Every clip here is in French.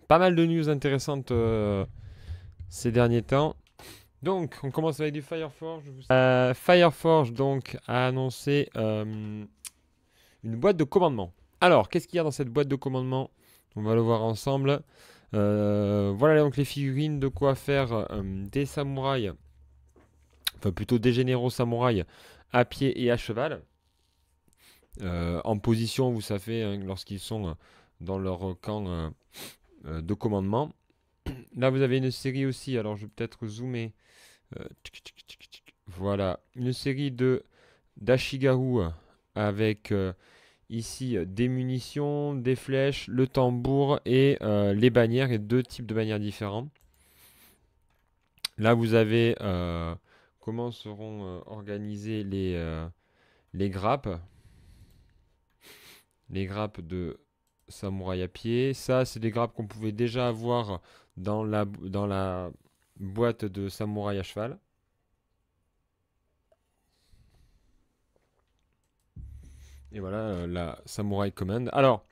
Pas mal de news intéressantes ces derniers temps. Donc, on commence avec du Fireforge. Fireforge donc a annoncé une boîte de commandement. Alors, qu'est-ce qu'il y a dans cette boîte de commandement? On va le voir ensemble. Voilà donc les figurines de quoi faire des samouraïs, enfin plutôt des généraux samouraïs à pied et à cheval. En position, vous savez, hein, lorsqu'ils sont dans leur camp de commandement. Là, vous avez une série aussi. Alors, je vais peut-être zoomer. Voilà, une série de d'Ashigaru avec ici des munitions, des flèches, le tambour et les bannières et deux types de bannières différents. Là, vous avez comment seront organisées les grappes. Les grappes de samouraï à pied. Ça, c'est des grappes qu'on pouvait déjà avoir dans la boîte de samouraï à cheval. Et voilà la Samurai Command. Alors,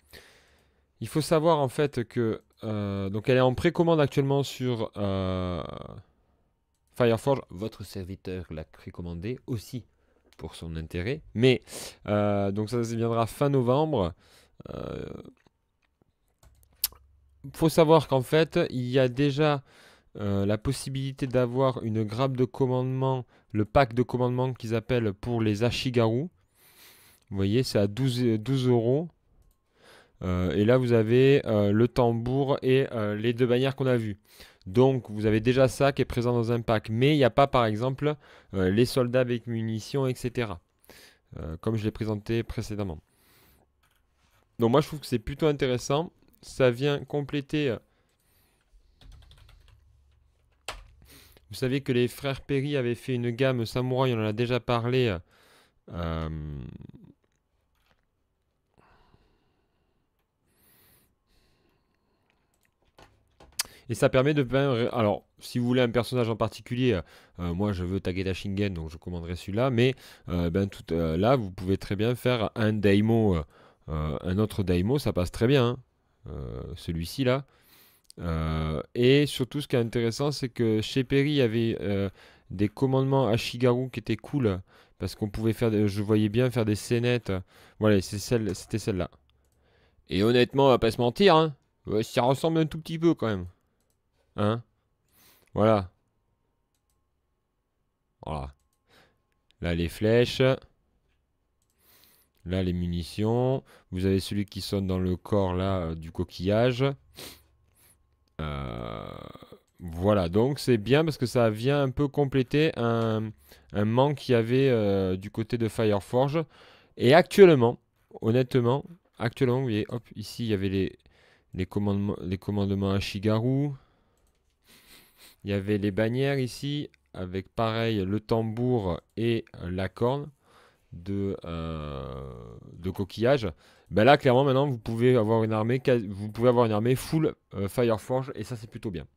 il faut savoir en fait que donc elle est en précommande actuellement sur Fireforge. Votre serviteur l'a précommandé aussi pour son intérêt. Mais donc ça viendra fin novembre. Faut savoir qu'en fait, il y a déjà la possibilité d'avoir une grappe de commandement, le pack de commandement qu'ils appellent pour les Ashigaru. Vous voyez, c'est à 12 euros. Et là, vous avez le tambour et les deux bannières qu'on a vues. Donc, vous avez déjà ça qui est présent dans un pack. Mais il n'y a pas, par exemple, les soldats avec munitions, etc. Comme je l'ai présenté précédemment. Donc, moi, je trouve que c'est plutôt intéressant. Ça vient compléter. Vous savez que les frères Perry avaient fait une gamme samouraï, on en a déjà parlé. Euh, Et ça permet de alors, si vous voulez un personnage en particulier, moi je veux Takeda Shingen, donc je commanderai celui-là. Mais là, vous pouvez très bien faire un Daimo, un autre Daimo, ça passe très bien, hein. Celui-ci là. Et surtout, ce qui est intéressant, c'est que chez Perry, il y avait des commandements à Shigaru qui étaient cool. Parce qu'on pouvait faire, je voyais bien faire des scénettes. Voilà, c'était celle-là. Et honnêtement, on va pas se mentir, hein. Ouais, ça ressemble un tout petit peu quand même. Hein? Voilà. Voilà. Là, les flèches. Là, les munitions. Vous avez celui qui sonne dans le corps, là, du coquillage. Euh, Voilà, donc c'est bien parce que ça vient un peu compléter un manque qu'il y avait du côté de Fireforge. Et actuellement, honnêtement, actuellement, vous voyez, hop, ici, il y avait les commandements à Shigaru. Il y avait les bannières ici, avec pareil le tambour et la corne de coquillage. Ben là, clairement, maintenant, vous pouvez avoir une armée, full Fireforge, et ça, c'est plutôt bien.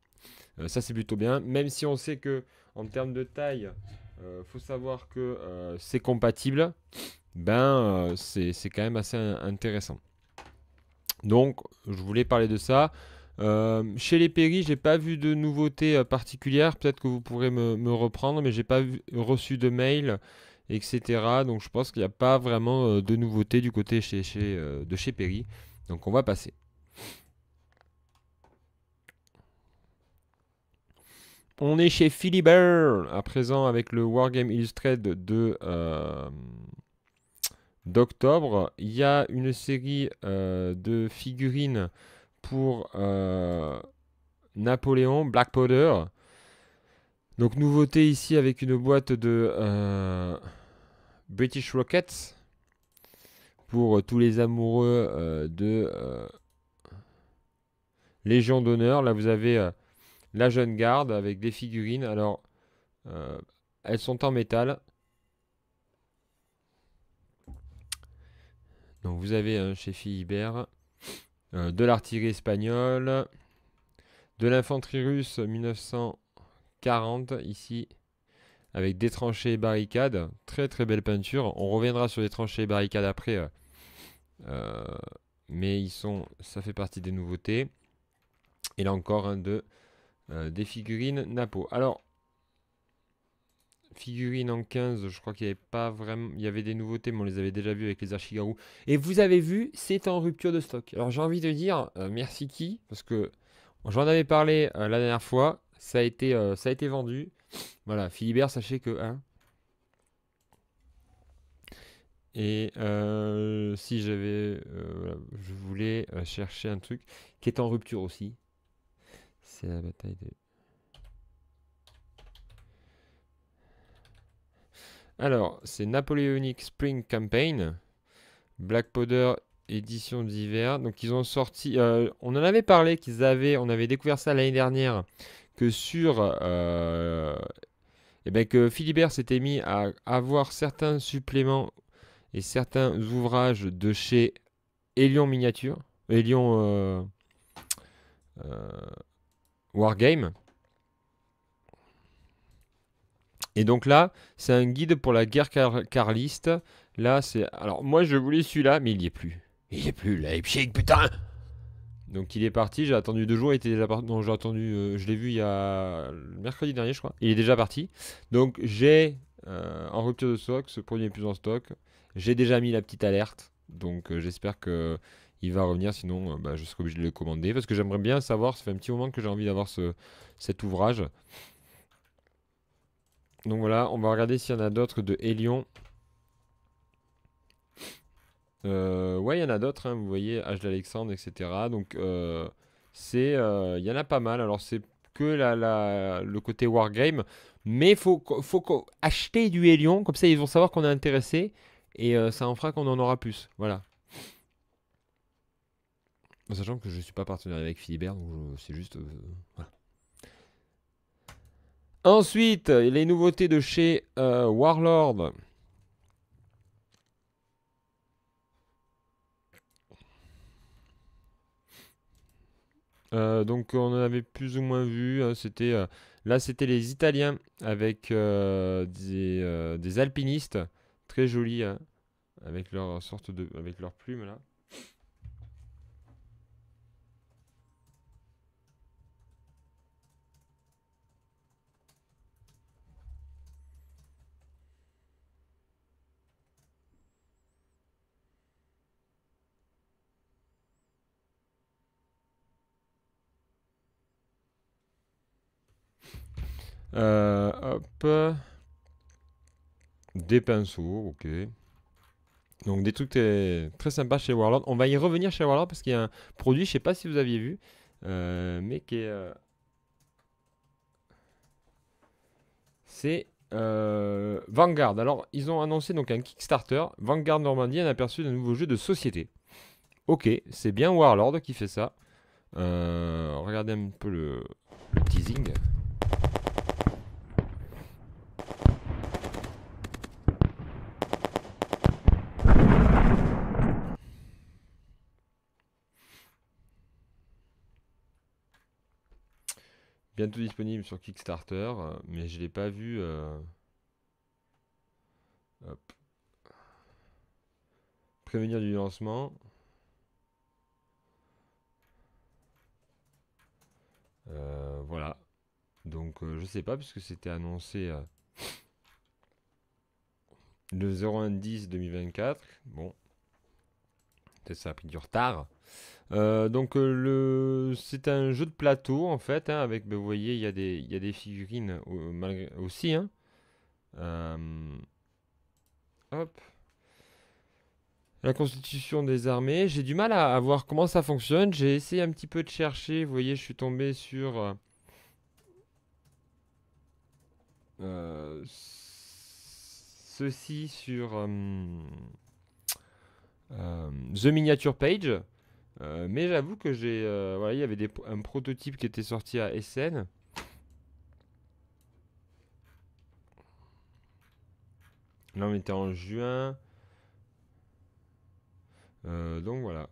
Même si on sait que en termes de taille, faut savoir que c'est compatible. C'est quand même assez intéressant. Donc, je voulais parler de ça. Chez les Perry, j'ai pas vu de nouveautés particulières. Peut-être que vous pourrez me reprendre, mais j'ai pas reçu de mail, etc. Donc, je pense qu'il n'y a pas vraiment de nouveautés du côté de chez Perry. Donc, on va passer. On est chez Philibert à présent avec le Wargame Illustrated d'octobre. Il y a une série de figurines pour Napoléon, Black Powder. Donc nouveauté ici avec une boîte de British Rockets pour tous les amoureux de Légion d'honneur. Là vous avez la jeune garde avec des figurines. Alors elles sont en métal. Donc vous avez chez Philibert de l'artillerie espagnole, De l'infanterie russe 1940 ici, avec des tranchées et barricades. Très très belle peinture. On reviendra sur les tranchées et barricades après. Euh, mais ça fait partie des nouveautés. Et là encore, des figurines Napo. Alors, figurines en 15, je crois qu'il n'y avait pas vraiment. Il y avait des nouveautés, mais on les avait déjà vues avec les Archigarou. Et vous avez vu, c'est en rupture de stock. Alors j'ai envie de dire merci qui, parce que j'en avais parlé la dernière fois. Ça a été vendu. Voilà, Philibert, sachez que. Hein, et si voilà, je voulais chercher un truc qui est en rupture aussi. C'est la bataille des. Alors, c'est Napoleonic Spring Campaign, Black Powder édition d'hiver. Donc ils ont sorti, on en avait parlé on avait découvert ça l'année dernière, que que Philibert s'était mis à avoir certains suppléments et certains ouvrages de chez Elion Miniature, Elion Wargame. Et donc là, c'est un guide pour la guerre carliste. Là, c'est. Alors, moi, je voulais celui-là, mais il n'y est plus. Il n'y est plus, Leipzig, putain! Donc, il est parti. J'ai attendu 2 jours. Il était déjà parti. Non, j'ai attendu. Je l'ai vu il y a. Le mercredi dernier, je crois. Il est déjà parti. Donc, j'ai en rupture de stock. Ce produit n'est plus en stock. J'ai déjà mis la petite alerte. Donc, j'espère que. Il va revenir, sinon je serai obligé de le commander. Parce que j'aimerais bien savoir, ça fait un petit moment que j'ai envie d'avoir cet ouvrage. Donc voilà, on va regarder s'il y en a d'autres de Hélion. Ouais, il y en a d'autres, hein, vous voyez, H d'Alexandre, etc. Donc il y en a pas mal. Alors c'est que le côté wargame, mais faut acheter du Hélion, comme ça ils vont savoir qu'on est intéressé et ça en fera qu'on en aura plus. Voilà. En sachant que je suis pas partenaire avec Philibert, donc c'est juste. Voilà. Ensuite, les nouveautés de chez Warlord. Donc on en avait plus ou moins vu, hein, là c'était les Italiens avec des alpinistes très jolis, hein, avec avec leurs plumes là. Hop, des pinceaux, ok. Donc des trucs très, très sympas chez Warlord. On va y revenir chez Warlord parce qu'il y a un produit, je sais pas si vous aviez vu, mais qui est c'est Vanguard. Alors, ils ont annoncé donc un Kickstarter, Vanguard Normandie, un aperçu d'un nouveau jeu de société. Ok, c'est bien Warlord qui fait ça. Regardez un peu le teasing. Bientôt disponible sur Kickstarter, mais je l'ai pas vu. Hop. Prévenir du lancement. Voilà. Donc je sais pas puisque c'était annoncé le 01-10 2024. Bon, peut-être ça a pris du retard. Donc c'est un jeu de plateau en fait, hein, avec, vous voyez, il y a des figurines aussi, hein. Euh, Hop. La constitution des armées. J'ai du mal à voir comment ça fonctionne. J'ai essayé un petit peu de chercher. Vous voyez, je suis tombé sur ceci sur The Miniature Page. Mais j'avoue que voilà, il y avait un prototype qui était sorti à Essen. Là, on était en juin. Donc voilà.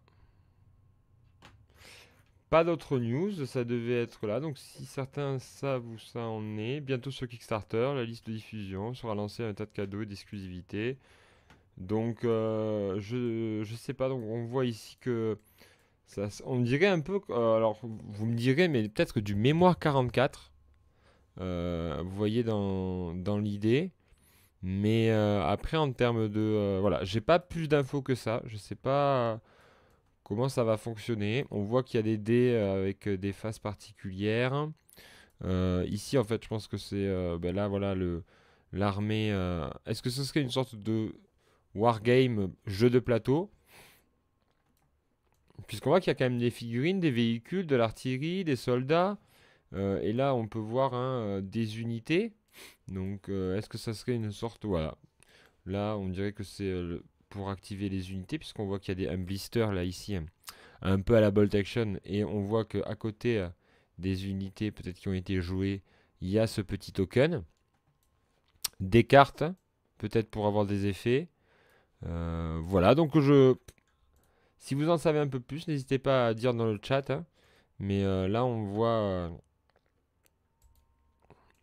Pas d'autres news, ça devait être là. Donc si certains savent où ça en est, bientôt sur Kickstarter, la liste de diffusion sera lancée un tas de cadeaux et d'exclusivités. Donc je sais pas, donc on voit ici que on dirait un peu, alors vous me direz, mais peut-être du mémoire 44, vous voyez dans l'idée. Mais après en termes de... voilà, j'ai pas plus d'infos que ça, je sais pas comment ça va fonctionner. On voit qu'il y a des dés avec des faces particulières. Ici, en fait, je pense que c'est ben là, voilà, l'armée. Est-ce que ce serait une sorte de wargame jeu de plateau? Puisqu'on voit qu'il y a quand même des figurines, des véhicules, de l'artillerie, des soldats. Et là, on peut voir hein, des unités. Donc, est-ce que ça serait une sorte. Voilà. Là, on dirait que c'est pour activer les unités, puisqu'on voit qu'il y a un blister là, ici, un peu à la Bolt Action. Et on voit qu'à côté des unités, peut-être qui ont été jouées, il y a ce petit token. Des cartes, peut-être pour avoir des effets. Voilà, donc si vous en savez un peu plus, n'hésitez pas à dire dans le chat, hein. Mais là, on voit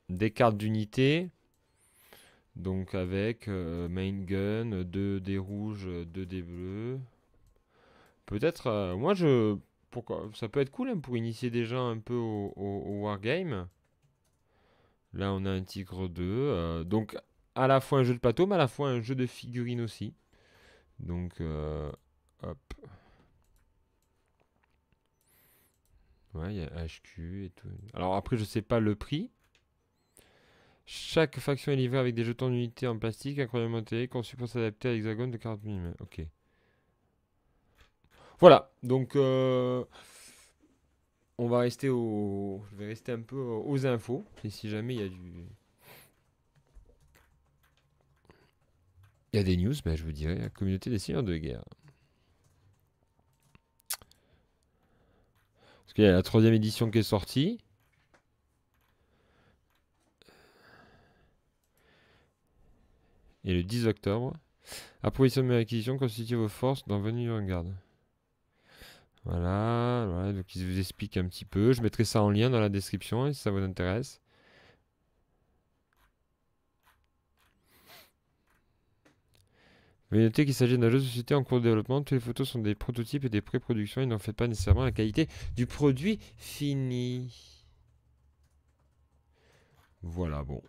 des cartes d'unité. Donc avec main gun, 2 dés rouges, 2 dés bleus. Peut-être, moi pourquoi, ça peut être cool hein, pour initier des gens un peu au wargame. Là, on a un tigre 2. Donc, à la fois un jeu de plateau, mais à la fois un jeu de figurines aussi. Donc, hop. Ouais, il y a HQ et tout. Alors après, je sais pas le prix. Chaque faction est livrée avec des jetons d'unité en plastique incroyablement taillés, conçus pour s'adapter à l'hexagone de 40 mm. Ok. Voilà, donc on va rester je vais rester un peu aux infos. Et si jamais il y a des news, ben, je vous dirai la communauté des seigneurs de guerre. Parce qu'il y a la 3e édition qui est sortie. Et le 10 octobre. Approvisionnement de l'acquisition, constituez vos forces dans Venue en garde. Voilà, voilà, donc ils vous expliquent un petit peu. Je mettrai ça en lien dans la description si ça vous intéresse. Veuillez noter qu'il s'agit d'un jeu de société en cours de développement. Toutes les photos sont des prototypes et des pré-productions. Ils n'en fait pas nécessairement la qualité du produit fini. Voilà, bon.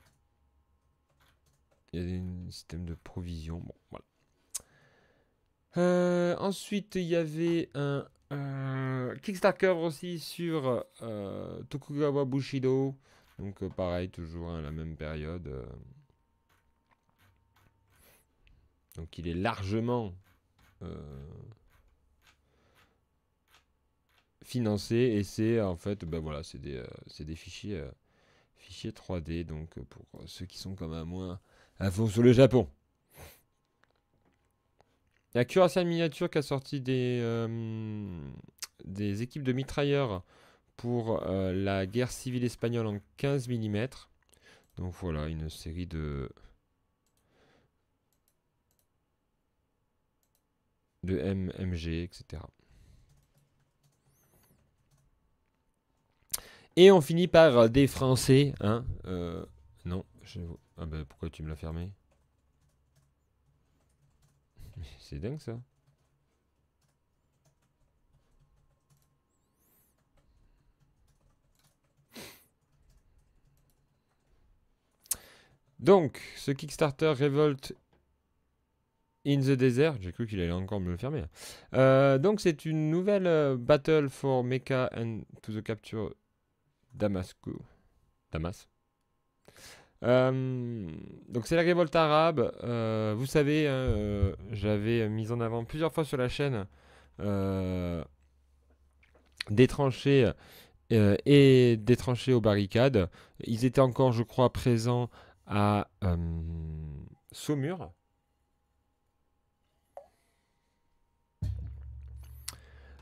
Il y a un système de provision. Bon, voilà. Ensuite, il y avait un Kickstarter aussi sur Tokugawa Bushido. Donc pareil, toujours à la même période. Donc il est largement financé et c'est en fait, ben voilà, c'est des fichiers, fichiers 3D. Donc pour ceux qui sont comme à moi à fond sur le Japon. Il y a Curaçao Miniature qui a sorti des équipes de mitrailleurs pour la guerre civile espagnole en 15 mm. Donc voilà, une série de MG, etc. Et on finit par des Français. Hein, non, ah ben pourquoi tu me l'as fermé? C'est dingue ça. Donc, ce Kickstarter Revolt in the Desert, j'ai cru qu'il allait encore me le fermer. Donc, c'est une nouvelle Battle for Mecha and to the Capture Damas. Donc c'est la révolte arabe. Vous savez, hein, j'avais mis en avant plusieurs fois sur la chaîne euh, des tranchées et des tranchées aux barricades. Ils étaient encore, je crois, présents à Saumur.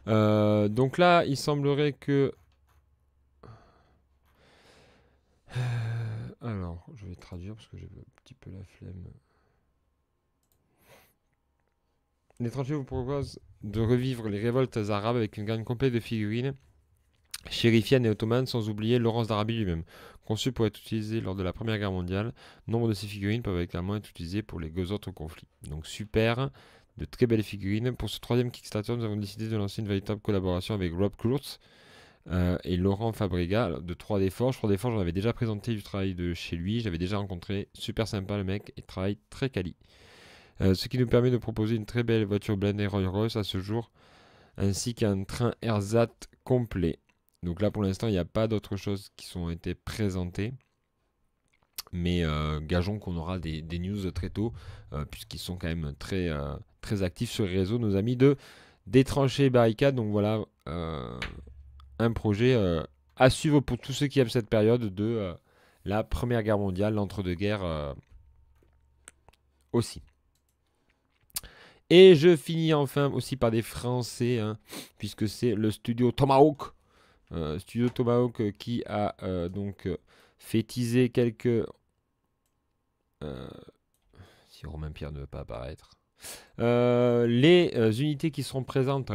Donc là, il semblerait que... alors, je vais traduire parce que j'ai un petit peu la flemme. Les tranchées vous proposent de revivre les révoltes arabes avec une gamme complète de figurines chérifienne et ottomane, sans oublier Laurence d'Arabie lui-même. Conçu pour être utilisé lors de la Première Guerre mondiale, nombre de ces figurines peuvent également être utilisées pour les deux autres conflits. Donc super, de très belles figurines. Pour ce troisième Kickstarter, nous avons décidé de lancer une véritable collaboration avec Rob Kurtz et Laurent Fabrega de 3D Forge. 3D Forge, j'en avais déjà présenté du travail de chez lui, j'avais déjà rencontré, super sympa le mec, et travail très quali. Ce qui nous permet de proposer une très belle voiture blindée Rolls-Royce à ce jour, ainsi qu'un train ersatz complet. Donc là pour l'instant il n'y a pas d'autres choses qui sont été présentées. Mais gageons qu'on aura des news très tôt, puisqu'ils sont quand même très actifs sur les réseaux, nos amis de Détrancher Barricade. Donc voilà, un projet à suivre pour tous ceux qui aiment cette période de la Première Guerre mondiale, l'entre-deux-guerres aussi. Et je finis enfin aussi par des Français, hein, puisque c'est le studio Tomahawk. Studio Tomahawk qui a donc fait teaser quelques... si Romain Pierre ne veut pas apparaître. Les unités qui seront présentes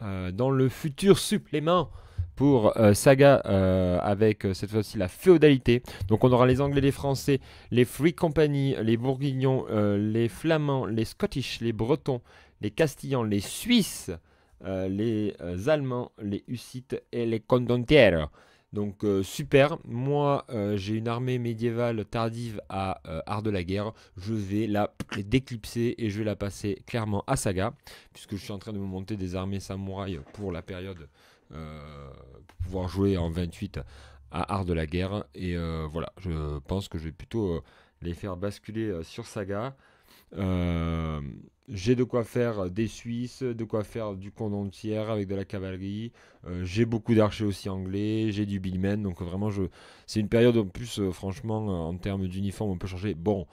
dans le futur supplément pour Saga avec cette fois-ci la féodalité. Donc on aura les Anglais, les Français, les Free Company, les Bourguignons, les Flamands, les Scottish, les Bretons, les Castillans, les Suisses, les Allemands, les Hussites et les Condottieri. Donc super, moi j'ai une armée médiévale tardive à art de la guerre, je vais la déclipser et je vais la passer clairement à Saga, puisque je suis en train de me monter des armées samouraï pour la période, pour pouvoir jouer en 28 à art de la guerre, et voilà, je pense que je vais plutôt les faire basculer sur Saga. Euh, j'ai de quoi faire des Suisses, de quoi faire du condottiere avec de la cavalerie. J'ai beaucoup d'archers aussi anglais, j'ai du billman. Donc vraiment, c'est une période en plus, franchement, en termes d'uniforme, on peut changer. Bon,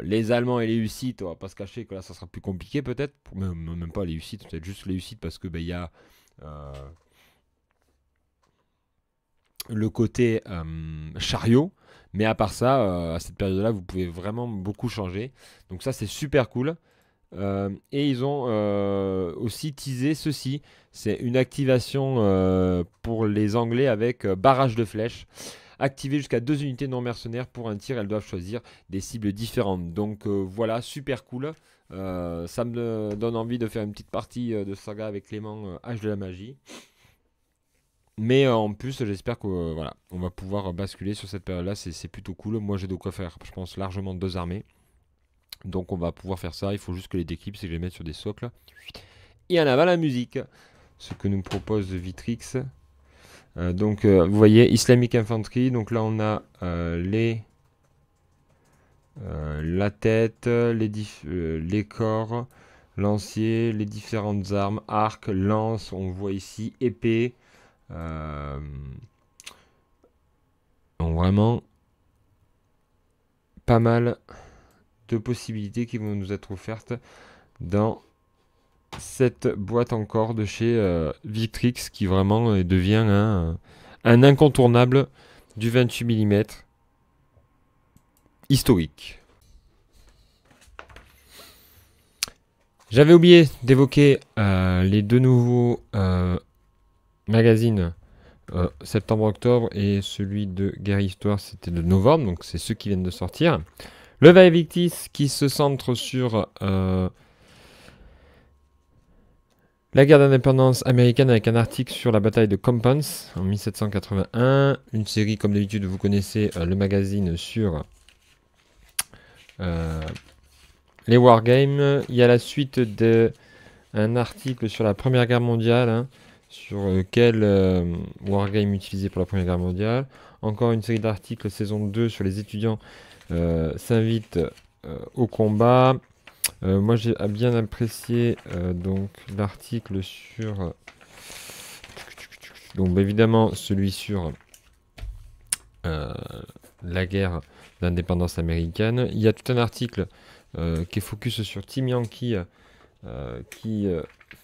les Allemands et les Hussites, on va pas se cacher que là, ça sera plus compliqué peut-être. Même pas les Hussites, peut-être juste les Hussites parce que il y a le côté chariot. Mais à part ça, à cette période-là, vous pouvez vraiment beaucoup changer. Donc ça, c'est super cool. Et ils ont aussi teasé ceci. C'est une activation pour les Anglais avec barrage de flèches. Activer jusqu'à 2 unités non mercenaires pour un tir, elles doivent choisir des cibles différentes. Donc voilà, super cool. Ça me donne envie de faire une petite partie de saga avec Clément H de la magie. Mais en plus, j'espère que voilà, on va pouvoir basculer sur cette période-là. C'est plutôt cool. Moi, j'ai de quoi faire, je pense, largement 2 armées. Donc, on va pouvoir faire ça. Il faut juste que les déclipses et que je les mette sur des socles. Et en avant la musique. Ce que nous propose Vitrix. Donc, vous voyez, Islamic Infantry. Donc là, on a la tête, les corps, lancier, les différentes armes, arc, lance. On voit ici épée. Donc vraiment pas mal de possibilités qui vont nous être offertes dans cette boîte encore de chez Victrix, qui vraiment devient un incontournable du 28 mm historique. J'avais oublié d'évoquer les 2 nouveaux magazines septembre-octobre, et celui de Guerre Histoire c'était de novembre, donc c'est ceux qui viennent de sortir. Le Vaevictis qui se centre sur la guerre d'indépendance américaine, avec un article sur la bataille de Compans en 1781. Une série, comme d'habitude, vous connaissez le magazine sur les wargames. Il y a la suite d'un article sur la Première Guerre mondiale, hein, sur quel wargame utilisé pour la Première Guerre mondiale. Encore une série d'articles saison 2 sur les étudiants s'invitent au combat. Moi j'ai bien apprécié donc l'article sur donc évidemment celui sur la guerre d'indépendance américaine. Il y a tout un article qui est focus sur Team Yankee qui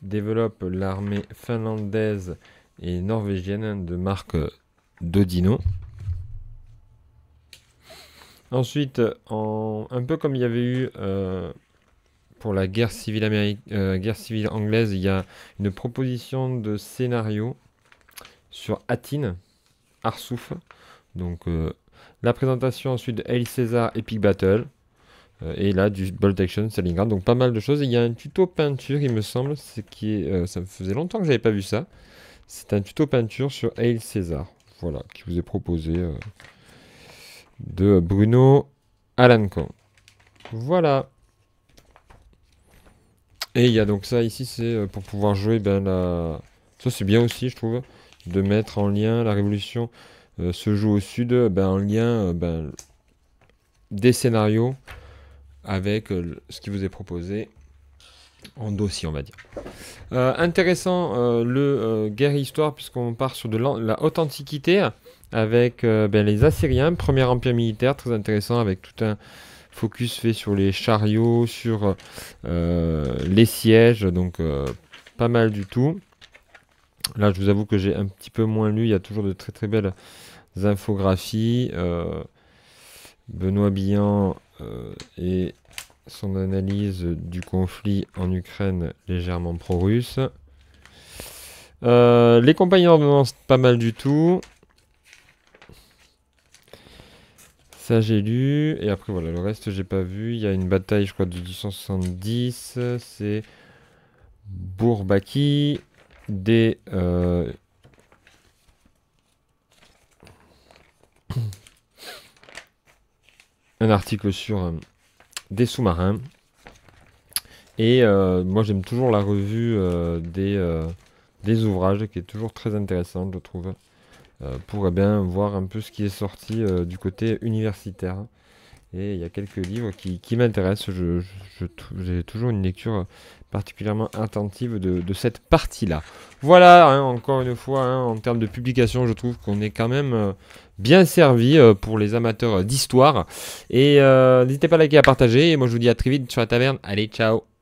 développe l'armée finlandaise et norvégienne de Marc Dodino. Ensuite, un peu comme il y avait eu pour la guerre civile, guerre civile anglaise, il y a une proposition de scénario sur Atine, Arsouf. Donc la présentation ensuite de Hail Caesar Epic Battle. Et là du Bolt Action Stalingrad. Donc pas mal de choses. Et il y a un tuto peinture, il me semble. Ça me faisait longtemps que j'avais pas vu ça. C'est un tuto peinture sur Hail Caesar. Voilà, qui vous est proposé de Bruno Alanco. Voilà. Et il y a donc ça ici, c'est pour pouvoir jouer, ça c'est bien aussi, je trouve, de mettre en lien la révolution se joue au sud, en lien des scénarios avec ce qui vous est proposé en dossier, on va dire. Intéressant, le guerre-histoire, puisqu'on part sur de la haute antiquité, avec les Assyriens, premier empire militaire, très intéressant, avec tout un focus fait sur les chariots, sur les sièges, donc pas mal du tout. Là, je vous avoue que j'ai un petit peu moins lu, il y a toujours de très très belles infographies. Benoît Billan et son analyse du conflit en Ukraine légèrement pro-russe. Les compagnons d'ordonnance, pas mal du tout. Ça j'ai lu, et après voilà, le reste j'ai pas vu. Il y a une bataille, je crois, de 1870, c'est Bourbaki, un article sur des sous-marins. Et moi j'aime toujours la revue des ouvrages, qui est toujours très intéressante, je trouve. Pour voir un peu ce qui est sorti du côté universitaire. Et il y a quelques livres qui m'intéressent. J'ai toujours une lecture particulièrement attentive de cette partie-là. Voilà, hein, encore une fois, hein, en termes de publication, je trouve qu'on est quand même bien servi pour les amateurs d'histoire. Et n'hésitez pas à liker, à partager. Et moi, je vous dis à très vite sur la taverne. Allez, ciao!